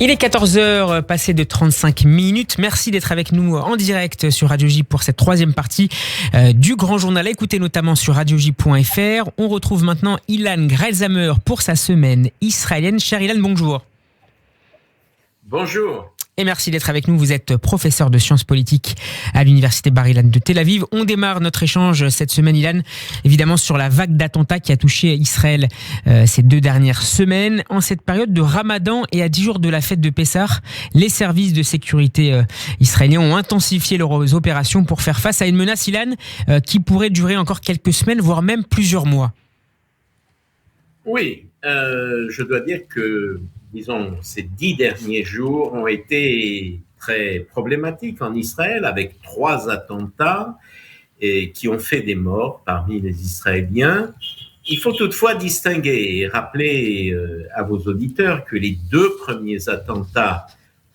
Il est 14h, passé de 35 minutes. Merci d'être avec nous en direct sur Radio J pour cette troisième partie du Grand Journal. Écoutez notamment sur radioj.fr. On retrouve maintenant Ilan Grelzamer pour sa semaine israélienne. Cher Ilan, bonjour. Bonjour. Et merci d'être avec nous. Vous êtes professeur de sciences politiques à l'université Bar-Ilan de Tel Aviv. On démarre notre échange cette semaine, Ilan, évidemment sur la vague d'attentats qui a touché Israël ces 2 dernières semaines. En cette période de Ramadan et à 10 jours de la fête de Pessah, les services de sécurité israéliens ont intensifié leurs opérations pour faire face à une menace, Ilan, qui pourrait durer encore quelques semaines, voire même plusieurs mois. Oui, je dois dire que disons, ces 10 derniers jours ont été très problématiques en Israël, avec 3 attentats qui ont fait des morts parmi les Israéliens. Il faut toutefois distinguer et rappeler à vos auditeurs que les 2 premiers attentats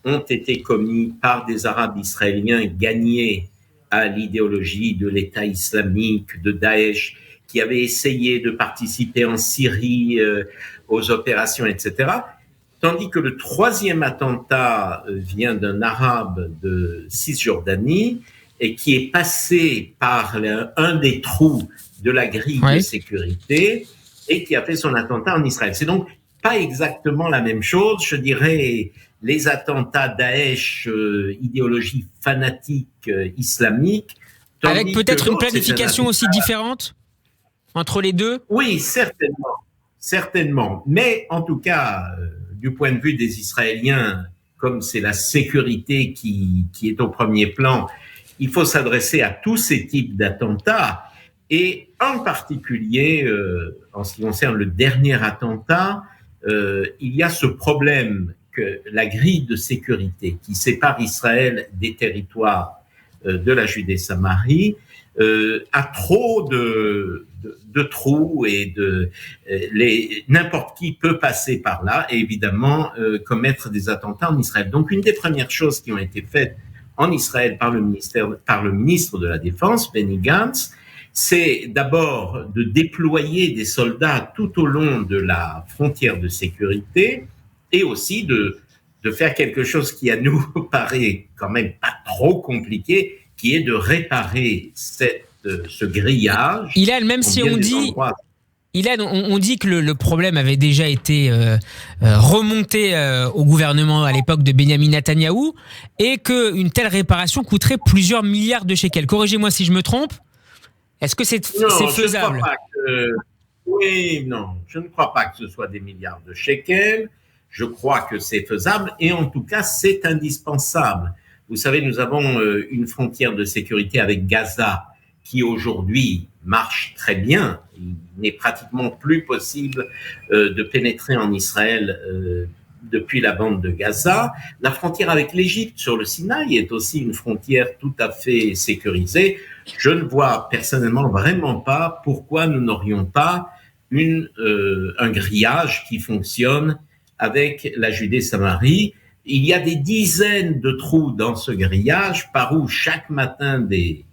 ont été commis par des Arabes israéliens gagnés à l'idéologie de l'État islamique, de Daesh, qui avaient essayé de participer en Syrie aux opérations, etc., tandis que le 3e attentat vient d'un Arabe de Cisjordanie et qui est passé par un des trous de la grille de sécurité et qui a fait son attentat en Israël. C'est donc pas exactement la même chose. Je dirais les attentats Daesh, idéologie fanatique islamique. Avec peut-être une planification aussi différente entre les deux ? Oui, certainement. Mais en tout cas, du point de vue des Israéliens, comme c'est la sécurité qui est au premier plan, il faut s'adresser à tous ces types d'attentats. Et en particulier, en ce qui concerne le dernier attentat, il y a ce problème que la grille de sécurité qui sépare Israël des territoires de la Judée-Samarie a trop de trous et n'importe qui peut passer par là et évidemment commettre des attentats en Israël. Donc une des premières choses qui ont été faites en Israël par le ministre de la Défense, Benny Gantz, c'est d'abord de déployer des soldats tout au long de la frontière de sécurité et aussi de faire quelque chose qui à nous paraît quand même pas trop compliqué, qui est de réparer ce grillage. Ilan, même si on dit... Ilan, on dit que le problème avait déjà été remonté au gouvernement à l'époque de Benyamin Netanyahou et qu'une telle réparation coûterait plusieurs milliards de shekels. Corrigez-moi si je me trompe. Est-ce que c'est faisable ? Oui, non, je ne crois pas que ce soit des milliards de shekels. Je crois que c'est faisable et en tout cas, c'est indispensable. Vous savez, nous avons une frontière de sécurité avec Gaza qui aujourd'hui marche très bien. Il n'est pratiquement plus possible de pénétrer en Israël depuis la bande de Gaza. La frontière avec l'Égypte sur le Sinaï est aussi une frontière tout à fait sécurisée. Je ne vois personnellement vraiment pas pourquoi nous n'aurions pas un grillage qui fonctionne avec la Judée-Samarie. Il y a des dizaines de trous dans ce grillage par où chaque matin des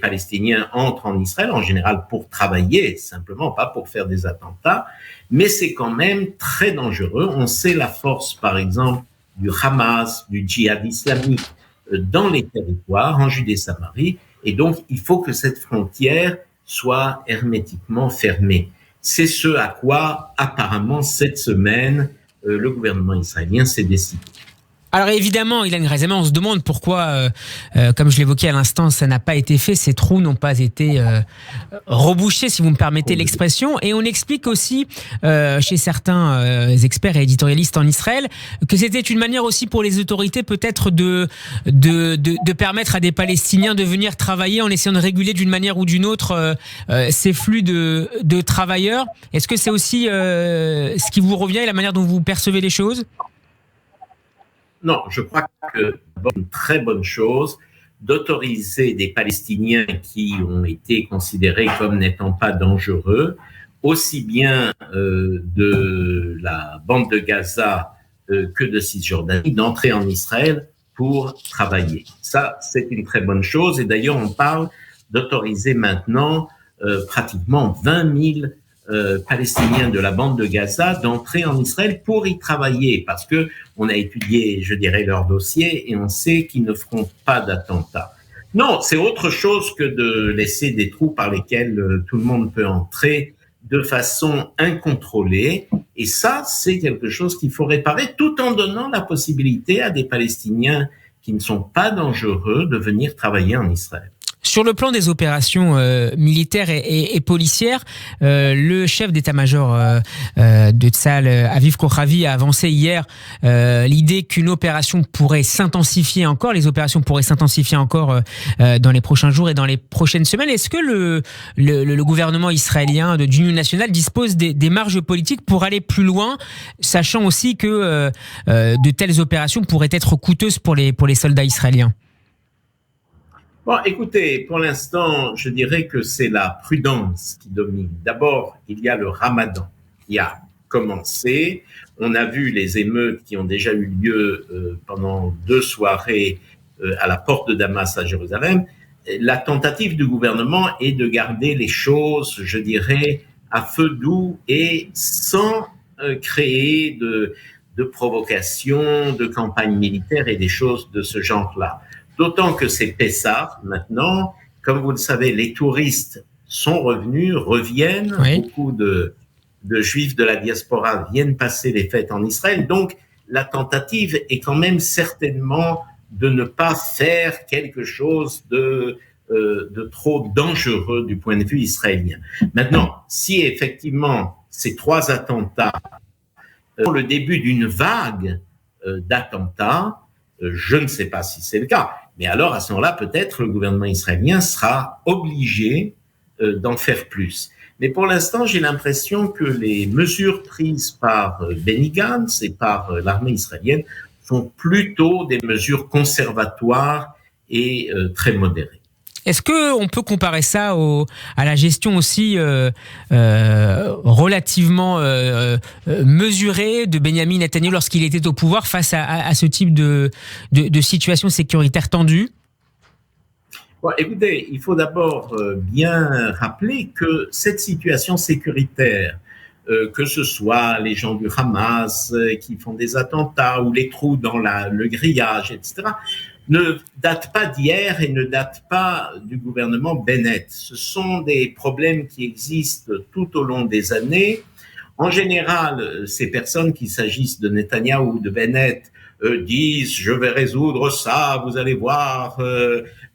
Palestiniens entrent en Israël, en général pour travailler, simplement pas pour faire des attentats, mais c'est quand même très dangereux. On sait la force, par exemple, du Hamas, du djihad islamique dans les territoires, en Judée-Samarie, et donc il faut que cette frontière soit hermétiquement fermée. C'est ce à quoi, apparemment, cette semaine, le gouvernement israélien s'est décidé. Alors évidemment, Ilan Grelzamer, on se demande pourquoi, comme je l'évoquais à l'instant, ça n'a pas été fait, ces trous n'ont pas été rebouchés, si vous me permettez l'expression. Et on explique aussi, chez certains experts et éditorialistes en Israël, que c'était une manière aussi pour les autorités peut-être de permettre à des Palestiniens de venir travailler en essayant de réguler d'une manière ou d'une autre ces flux de travailleurs. Est-ce que c'est aussi ce qui vous revient et la manière dont vous percevez les choses ? Non, je crois que c'est une très bonne chose d'autoriser des Palestiniens qui ont été considérés comme n'étant pas dangereux, aussi bien de la bande de Gaza que de Cisjordanie, d'entrer en Israël pour travailler. Ça, c'est une très bonne chose. Et d'ailleurs, on parle d'autoriser maintenant pratiquement 20 000 Palestiniens de la bande de Gaza d'entrer en Israël pour y travailler, parce que on a étudié, je dirais, leur dossier et on sait qu'ils ne feront pas d'attentat. Non, c'est autre chose que de laisser des trous par lesquels tout le monde peut entrer de façon incontrôlée. Et ça, c'est quelque chose qu'il faut réparer, tout en donnant la possibilité à des Palestiniens qui ne sont pas dangereux de venir travailler en Israël. Sur le plan des opérations militaires et policières, le chef d'état-major de Tsahal, Aviv Kochavi, a avancé hier l'idée qu'une opération pourrait s'intensifier encore. Les opérations pourraient s'intensifier encore dans les prochains jours et dans les prochaines semaines. Est-ce que le gouvernement israélien d'union nationale dispose des marges politiques pour aller plus loin, sachant aussi que de telles opérations pourraient être coûteuses pour les soldats israéliens? Bon, écoutez, pour l'instant, je dirais que c'est la prudence qui domine. D'abord, il y a le Ramadan qui a commencé. On a vu les émeutes qui ont déjà eu lieu pendant 2 soirées à la porte de Damas à Jérusalem. La tentative du gouvernement est de garder les choses, je dirais, à feu doux et sans créer de provocations, de campagnes militaires et des choses de ce genre-là. D'autant que c'est Pessah maintenant. Comme vous le savez, les touristes sont reviennent. Oui. Beaucoup de juifs de la diaspora viennent passer les fêtes en Israël. Donc, la tentative est quand même certainement de ne pas faire quelque chose de trop dangereux du point de vue israélien. Maintenant, si effectivement ces 3 attentats sont le début d'une vague d'attentats, je ne sais pas si c'est le cas. Mais alors, à ce moment-là, peut-être le gouvernement israélien sera obligé d'en faire plus. Mais pour l'instant, j'ai l'impression que les mesures prises par Benny Gantz et par l'armée israélienne sont plutôt des mesures conservatoires et très modérées. Est-ce qu'on peut comparer ça à la gestion aussi relativement mesurée de Benyamin Netanyahou lorsqu'il était au pouvoir face à ce type de situation sécuritaire tendue? Bon, écoutez, il faut d'abord bien rappeler que cette situation sécuritaire, que ce soit les gens du Hamas qui font des attentats ou les trous dans le grillage, etc., ne date pas d'hier et ne date pas du gouvernement Bennett. Ce sont des problèmes qui existent tout au long des années. En général, ces personnes, qu'il s'agisse de Netanyahou ou de Bennett, disent « je vais résoudre ça, vous allez voir,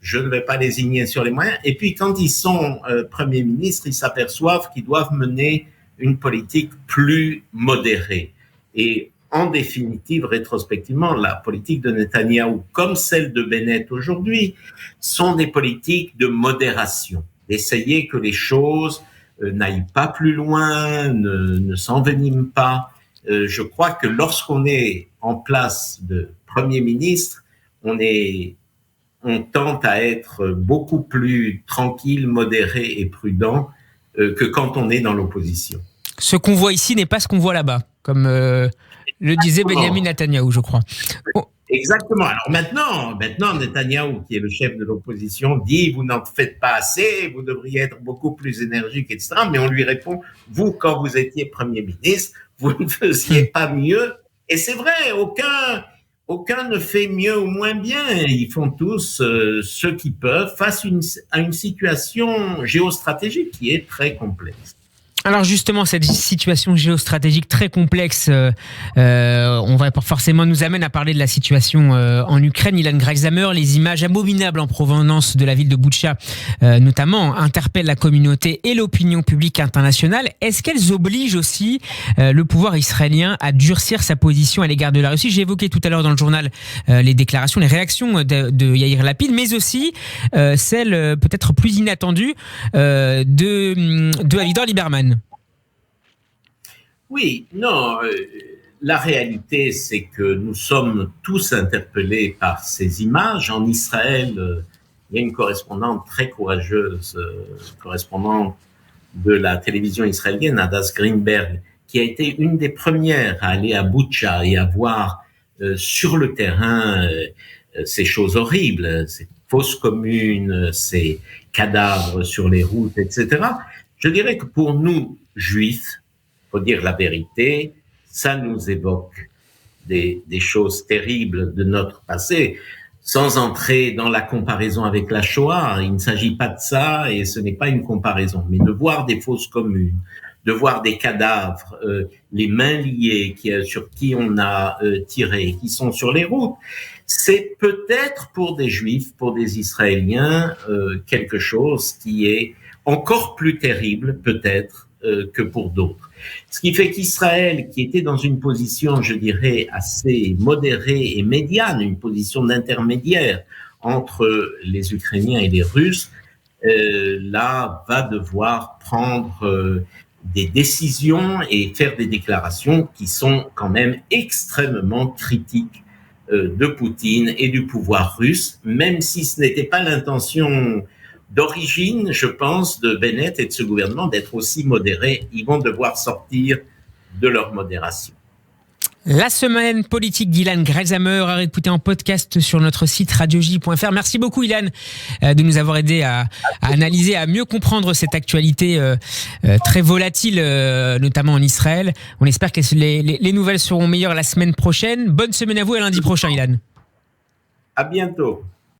je ne vais pas lésigner sur les moyens ». Et puis quand ils sont Premier ministre, ils s'aperçoivent qu'ils doivent mener une politique plus modérée. Et en définitive, rétrospectivement, la politique de Netanyahou, comme celle de Bennett aujourd'hui, sont des politiques de modération, d'essayer que les choses n'aillent pas plus loin, ne s'enveniment pas. Je crois que lorsqu'on est en place de Premier ministre, on tente à être beaucoup plus tranquille, modéré et prudent que quand on est dans l'opposition. Ce qu'on voit ici n'est pas ce qu'on voit là-bas, comme le disait Benyamin Netanyahou, je crois. Oh. Exactement. Alors maintenant, Netanyahou, qui est le chef de l'opposition, dit « vous n'en faites pas assez, vous devriez être beaucoup plus énergique, etc. » Mais on lui répond « vous, quand vous étiez Premier ministre, vous ne faisiez pas mieux. » Et c'est vrai, aucun ne fait mieux ou moins bien. Ils font tous ce qu'ils peuvent face à une situation géostratégique qui est très complexe. Alors justement, cette situation géostratégique très complexe, on va forcément nous amène à parler de la situation en Ukraine. Ilan Greisamer, les images abominables en provenance de la ville de Boutcha, notamment, interpellent la communauté et l'opinion publique internationale. Est-ce qu'elles obligent aussi le pouvoir israélien à durcir sa position à l'égard de la Russie? J'ai évoqué tout à l'heure dans le journal les déclarations, les réactions de Yair Lapid, mais aussi celles peut-être plus inattendues de Avigdor Lieberman. Oui, non, la réalité, c'est que nous sommes tous interpellés par ces images. En Israël, il y a une correspondante très courageuse, correspondante de la télévision israélienne, Hadas Greenberg, qui a été une des premières à aller à Boutcha et à voir sur le terrain ces choses horribles, ces fosses communes, ces cadavres sur les routes, etc. Je dirais que pour nous, juifs, faut dire la vérité, ça nous évoque des choses terribles de notre passé. Sans entrer dans la comparaison avec la Shoah, il ne s'agit pas de ça et ce n'est pas une comparaison, mais de voir des fosses communes, de voir des cadavres, les mains liées, sur qui on a tiré, qui sont sur les routes. C'est peut-être pour des Juifs, pour des Israéliens, quelque chose qui est encore plus terrible, peut-être, que pour d'autres. Ce qui fait qu'Israël, qui était dans une position, je dirais, assez modérée et médiane, une position d'intermédiaire entre les Ukrainiens et les Russes, là, va devoir prendre des décisions et faire des déclarations qui sont quand même extrêmement critiques de Poutine et du pouvoir russe, même si ce n'était pas l'intention d'origine, je pense, de Bennett et de ce gouvernement d'être aussi modérés. Ils vont devoir sortir de leur modération. La semaine politique d'Ilan Grelzamer à écouter en podcast sur notre site radioj.fr. Merci beaucoup Ilan de nous avoir aidé à analyser, à mieux comprendre cette actualité très volatile, notamment en Israël. On espère que les nouvelles seront meilleures la semaine prochaine. Bonne semaine à vous et à lundi prochain Ilan. À bientôt.